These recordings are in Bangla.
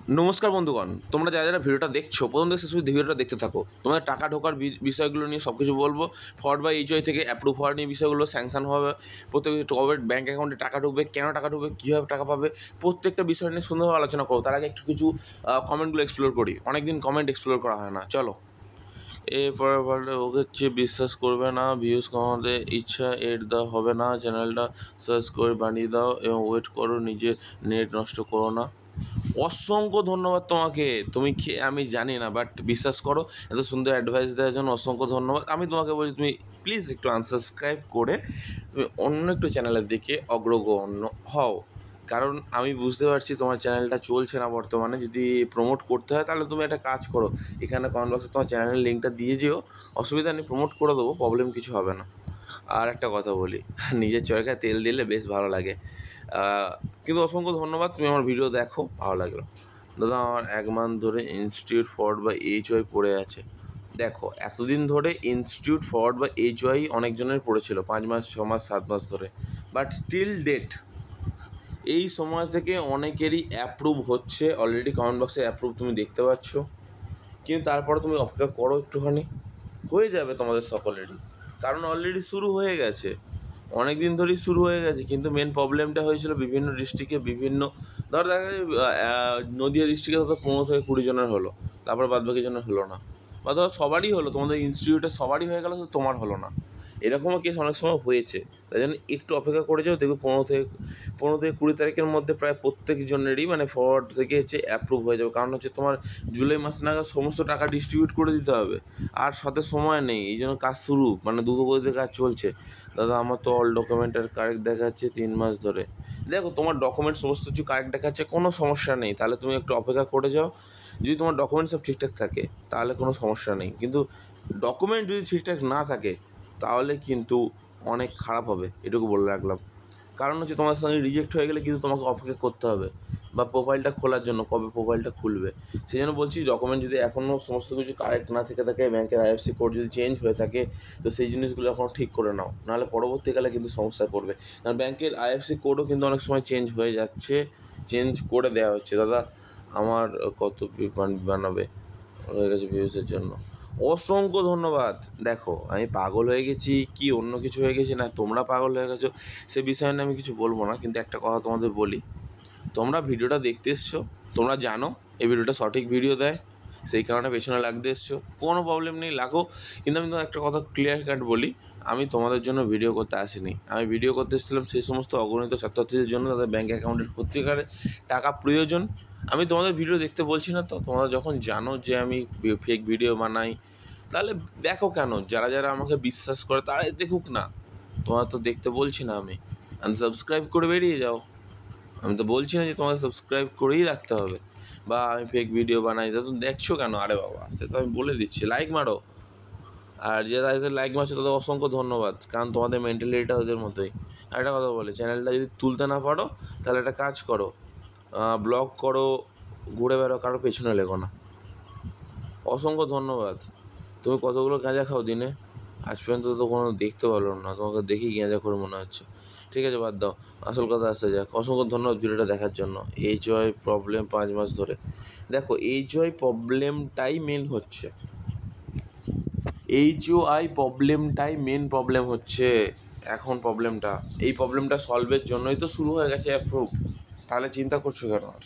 নমস্কার বন্ধুগণ, তোমরা যারা যারা ভিডিওটা দেখছো প্রথম থেকে শেষ পর্যন্ত ভিডিওটা দেখতে থাকো। তোমাদের টাকা ঢোকার বিষয়গুলো নিয়ে সব কিছু বলবো। ফরওয়ার্ড বা এইচওয়াই থেকে অ্যাপ্রুভ হওয়ার নিয়ে বিষয়গুলো, স্যাংশন হবে, প্রত্যেক কবে ব্যাঙ্ক অ্যাকাউন্টে টাকা ঢুকবে, কেন টাকা ঢুকবে, কীভাবে টাকা পাবে, প্রত্যেকটা বিষয় নিয়ে সুন্দরভাবে আলোচনা করো। তার আগে একটু কিছু কমেন্টগুলো এক্সপ্লোর করি। অনেকদিন কমেন্ট এক্সপ্লোর করা হয় না, চলো। এরপরে বললে ওকে হচ্ছে বিশ্বাস করবে না, ভিউজ কমাতে ইচ্ছা এড দেওয়া হবে না, চ্যানেলটা সার্চ করে বানিয়ে দাও এবং ওয়েট করো, নিজের নেট নষ্ট করো না। অসংখ্য ধন্যবাদ তোমাকে। তুমি আমি জানি না, বাট বিশ্বাস করো, এত সুন্দর অ্যাডভাইস দেওয়ার জন্য অসংখ্য ধন্যবাদ। আমি তোমাকে বলছি, তুমি প্লিজ একটু আনসাবস্ক্রাইব করে তুমি অন্য একটু চ্যানেলের দিকে অগ্রগণ্য হও। কারণ আমি বুঝতে পারছি তোমার চ্যানেলটা চলছে না বর্তমানে। যদি প্রমোট করতে হয় তাহলে তুমি একটা কাজ করো, এখানে কমেন্ট বক্সে তোমার চ্যানেলের লিঙ্কটা দিয়ে যেও, অসুবিধা নেই, প্রমোট করে দেবো, প্রবলেম কিছু হবে না। আর একটা কথা বলি, নিজের চরকায় তেল দিলে বেশ ভালো লাগে। কিন্তু অসংখ্য ধন্যবাদ, তুমি আমার ভিডিও দেখো, ভালো লাগলো। দাদা আমার 1 মান্থ ধরে ইনস্টিটিউট ফরওয়ার্ড বা এইচওয়াই পড়ে আছে। দেখো, এতদিন ধরে ইনস্টিটিউট ফরওয়ার্ড বা এইচওয়াই অনেকজনের পড়েছিল, 5 মাস, 6 মাস, 7 মাস ধরে, বাট টিল ডেট এই সময় থেকে অনেকেরই অ্যাপ্রুভ হচ্ছে। অলরেডি কমেন্ট বক্সে অ্যাপ্রুভ তুমি দেখতে পাচ্ছ, কিন্তু তারপরে তুমি অপেক্ষা করো একটুখানি, হয়ে যাবে তোমাদের সকলেরই। কারণ অলরেডি শুরু হয়ে গেছে, অনেক দিন ধরেই শুরু হয়ে গেছে। কিন্তু মেন প্রবলেমটা হয়েছিল বিভিন্ন ডিস্ট্রিক্টে, বিভিন্ন ধর দেখা যায় নদীয়া ডিস্ট্রিক্টে হয়তো 15 থেকে 20 জনের হলো, তারপর বাদবাকি জনের হলো না, বা ধর সবারই হলো, তোমাদের ইনস্টিটিউটে সবারই হয়ে গেল, কিন্তু তোমার হলো না। এরকমও কেস অনেক সময় হয়েছে। তাই জন্য একটু অপেক্ষা করে যাও, দেখবে 15 থেকে 20 তারিখের মধ্যে প্রায় প্রত্যেকজনেরই মানে ফরওয়ার্ড থেকে হচ্ছে অ্যাপ্রুভ হয়ে যাবে। কারণ হচ্ছে তোমার জুলাই মাস নাগাদ সমস্ত টাকা ডিস্ট্রিবিউট করে দিতে হবে, আর সাথে সময় নেই। এই জন্য কাজ শুরু, মানে দ্রুতগতিতে কাজ চলছে। দাদা আমার তো অল ডকুমেন্টের কারেক্ট দেখাচ্ছে 3 মাস ধরে। দেখো, তোমার ডকুমেন্ট সমস্ত কিছু কারেক্ট দেখাচ্ছে, কোনো সমস্যা নেই, তাহলে তুমি একটু অপেক্ষা করে যাও। যদি তোমার ডকুমেন্ট সব ঠিকঠাক থাকে তাহলে কোনো সমস্যা নেই, কিন্তু ডকুমেন্ট যদি ঠিকঠাক না থাকে তাহলে কিন্তু অনেক খারাপ হবে, এটুকু বলে রাখলাম। কারণ হচ্ছে তোমার সঙ্গে রিজেক্ট হয়ে গেলে কিন্তু তোমাকে অপেক্ষা করতে হবে, বা প্রোফাইলটা খোলার জন্য কবে প্রোফাইলটা খুলবে। সেই জন্য বলছি, ডকুমেন্ট যদি এখনও সমস্ত কিছু কারেক্ট না থেকে থাকে, ব্যাংকের আইএফসি কোড যদি চেঞ্জ হয়ে থাকে, তো সেই জিনিসগুলো এখনও ঠিক করে নাও, নাহলে পরবর্তীকালে কিন্তু সমস্যায় পড়বে। কারণ ব্যাংকের আইএফসি কোডও কিন্তু অনেক সময় চেঞ্জ হয়ে যাচ্ছে, চেঞ্জ করে দেওয়া হচ্ছে। দাদা আমার কত বানাবে হয়ে গেছে ভিউজের জন্য, অসংখ্য ধন্যবাদ। দেখো, আমি পাগল হয়ে গেছি কি অন্য কিছু হয়ে গেছি না তোমরা পাগল হয়ে গেছো, সে বিষয়ে নিয়ে আমি কিছু বলবো না। কিন্তু একটা কথা তোমাদের বলি, তোমরা ভিডিওটা দেখতে এসছো, তোমরা জানো এই ভিডিওটা সঠিক ভিডিও দেয়, সেই কারণে পেছনে লাগতে এসছো, কোনো প্রবলেম নেই, লাগো। কিন্তু আমি তো একটা কথা ক্লিয়ার কাট বলি, আমি তোমাদের জন্য ভিডিও করতে আসিনি। আমি ভিডিও করতে এসেছিলাম সেই সমস্ত অগণিত ছাত্রছাত্রীদের জন্য, তাদের ব্যাঙ্ক অ্যাকাউন্টের সত্যিকারে টাকা প্রয়োজন। আমি তোমাদের ভিডিও দেখতে বলছি না তো, তোমরা যখন জানো যে আমি ফেক ভিডিও বানাই, তাহলে দেখো কেন? যারা যারা আমাকে বিশ্বাস করে তারাই দেখুক না, তোমার তো দেখতে বলছি না। আমি আনসাবস্ক্রাইব করে বেরিয়ে যাও। আমি তো বলছি না যে তোমাকে সাবস্ক্রাইব করেই রাখতে হবে, বা আমি ফেক ভিডিও বানাই তো দেখছো কেন? আরে বাবা, সে তো আমি বলে দিচ্ছি, লাইক মারো। আর যারা লাইক মারছো তাদের অসংখ্য ধন্যবাদ, কারণ তোমাদের মেন্টালিটিটা ওদের মতোই। আর একটা কথা বলে, চ্যানেলটা যদি তুলতে না পারো তাহলে একটা কাজ করো, ব্লগ করো, ঘুরে বেরো, কারো পেছনে লেগো না। অসংখ্য ধন্যবাদ। তুমি কতগুলো গাঁজা খাও দিনে? আজ পর্যন্ত তো কোনো দেখতে পারলাম না, তোমাকে দেখি গাঁজা করে মনে হচ্ছে। ঠিক আছে, বাদ দাও, আসল কথা আসতে যাক। অসংখ্য ধন্যবাদ ভিডিওটা দেখার জন্য। এইচওয়াই প্রবলেম 5 মাস ধরে। দেখো, এইচওয়াই প্রবলেমটাই মেন হচ্ছে, এইচওআই প্রবলেমটাই মেন প্রবলেম হচ্ছে এখন। এই প্রবলেমটা সলভের জন্যই তো শুরু হয়ে গেছে অ্যাপ্রুভ। তাহলে চিন্তা করছো কেন? আর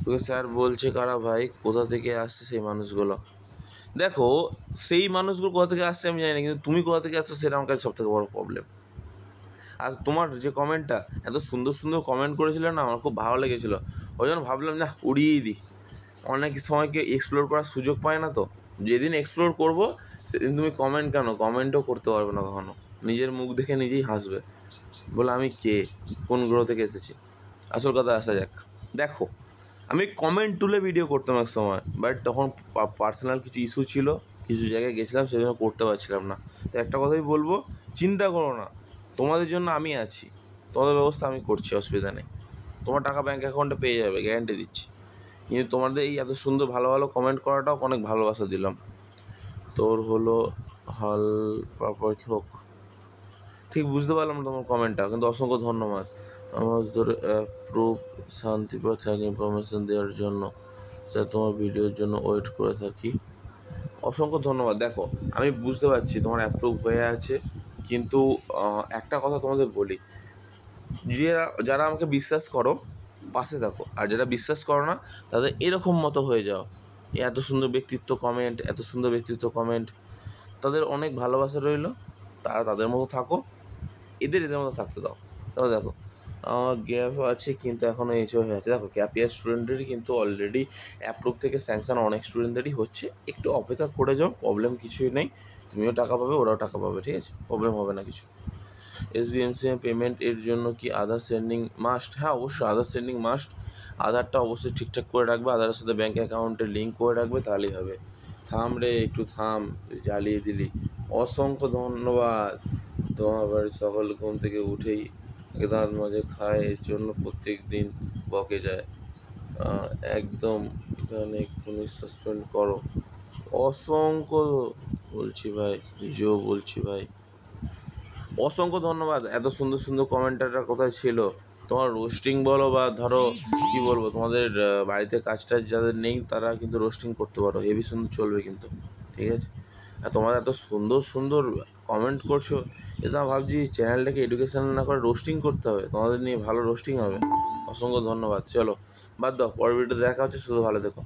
তোকে স্যার বলছে কারা ভাই, কোথা থেকে আসছে সেই মানুষগুলো? দেখো, সেই মানুষগুলো কোথা থেকে আসছে আমি জানি না, কিন্তু তুমি কোথা থেকে আসছো সেটা আমার কাছে সবথেকে বড় প্রবলেম। আর তোমার যে কমেন্টটা, এত সুন্দর সুন্দর কমেন্ট করেছিলে না, আমার খুব ভালো লেগেছিলো। ওই জন্য ভাবলাম না, উড়িয়েই দিই। অনেক সময়কে এক্সপ্লোর করার সুযোগ পায় না, তো যেদিন এক্সপ্লোর করবো সেদিন তুমি কমেন্টও করতে পারবে না কখনো। নিজের মুখ দেখে নিজেই হাসবে, বলে আমি কে, কোন গ্রহ থেকে এসেছি। আসল কথা আসা যাক। দেখো, আমি কমেন্ট তুলে ভিডিও করতাম এক সময়, বাট তখন পার্সোনাল কিছু ইস্যু ছিল, কিছু জায়গায় গেছিলাম, সেই জন্য করতে পারছিলাম না। তো একটা কথাই বলবো, চিন্তা করো না, তোমাদের জন্য আমি আছি, তোমাদের ব্যবস্থা আমি করছি, অসুবিধা নেই। তোমার টাকা ব্যাঙ্ক অ্যাকাউন্টে পেয়ে যাবে, গ্যারান্টি দিচ্ছি। কিন্তু তোমাদের এই এত সুন্দর ভালো ভালো কমেন্ট করাটাও অনেক ভালোবাসা দিলাম। তোর হলো হল প্রপার হোক, ঠিক বুঝতে পারলাম তোমার কমেন্টটা, কিন্তু অসংখ্য ধন্যবাদ। আমার ধরে অ্যাপ্রুভ শান্তিপথ হ্যাক ইনফরমেশন দেওয়ার জন্য স্যার তোমার ভিডিওর জন্য ওয়েট করে থাকি। অসংখ্য ধন্যবাদ। দেখো, আমি বুঝতে পারছি তোমার অ্যাপ্রুভ হয়ে আছে, কিন্তু একটা কথা তোমাদের বলি, যারা আমাকে বিশ্বাস করো পাশে থাকো, আর যারা বিশ্বাস করো না তাদের এরকম মতো হয়ে যাও। এত সুন্দর ব্যক্তিত্ব কমেন্ট, এত সুন্দর ব্যক্তিত্ব কমেন্ট, তাদের অনেক ভালোবাসা রইলো, তারা তাদের মতো থাকো, এদের মতো থাকতে দাও। তবে দেখো, আমার গ্যাপ আছে কিন্তু এখনও এইচ হয়ে আছে। দেখো, গ্যাপ ইয়ার স্টুডেন্টেরই কিন্তু অলরেডি অ্যাপ্রুভ থেকে স্যাংশন অনেক স্টুডেন্টেরই হচ্ছে। একটু অপেক্ষা করে যাও, প্রবলেম কিছুই নেই, তুমিও টাকা পাবে, ওরাও টাকা পাবে, ঠিক আছে, প্রবলেম হবে না কিছু। এসবিএমসি পেমেন্ট এর জন্য কি আধার সেন্ডিং মাস্ট? হ্যাঁ, অবশ্যই আধার সেন্ডিং মাস্ট। আধারটা অবশ্যই ঠিকঠাক করে রাখবে, আধারের সাথে ব্যাঙ্ক অ্যাকাউন্টে লিঙ্ক করে রাখবে, তাহলেই হবে। থাম রে, একটু থাম, তুই জ্বালিয়ে দিলি। অসংখ্য ধন্যবাদ। তোমার বাড়ির সকল ঘুম থেকে উঠেই দাঁত মাজে খায়, এর জন্য প্রত্যেক দিন বকে যায়। একদম এখানে এক্ষুনি সাসপেন্ড করো। অসংখ্য বলছি ভাই, নিজেও বলছি ভাই, অসংখ্য ধন্যবাদ। এত সুন্দর সুন্দর কমেন্টাররা কোথায় ছিল? তোমার রোস্টিং বলো বা ধরো কি বলবো, তোমাদের বাড়িতে কাজ টাজ যাদের নেই তারা কিন্তু রোস্টিং করতে পারো, হেভি সুন্দর চলবে কিন্তু, ঠিক আছে। আর তোমরা এত সুন্দর সুন্দর কমেন্ট করছো, এটা আমি ভাবছি চ্যানেলটাকে এডুকেশনাল না করে রোস্টিং করতে হবে, তোমাদের নিয়ে ভালো রোস্টিং হবে। অসংখ্য ধন্যবাদ। চলো বাদ দাও, পরের ভিডিওতে দেখা হচ্ছে, শুধু ভালো দেখো।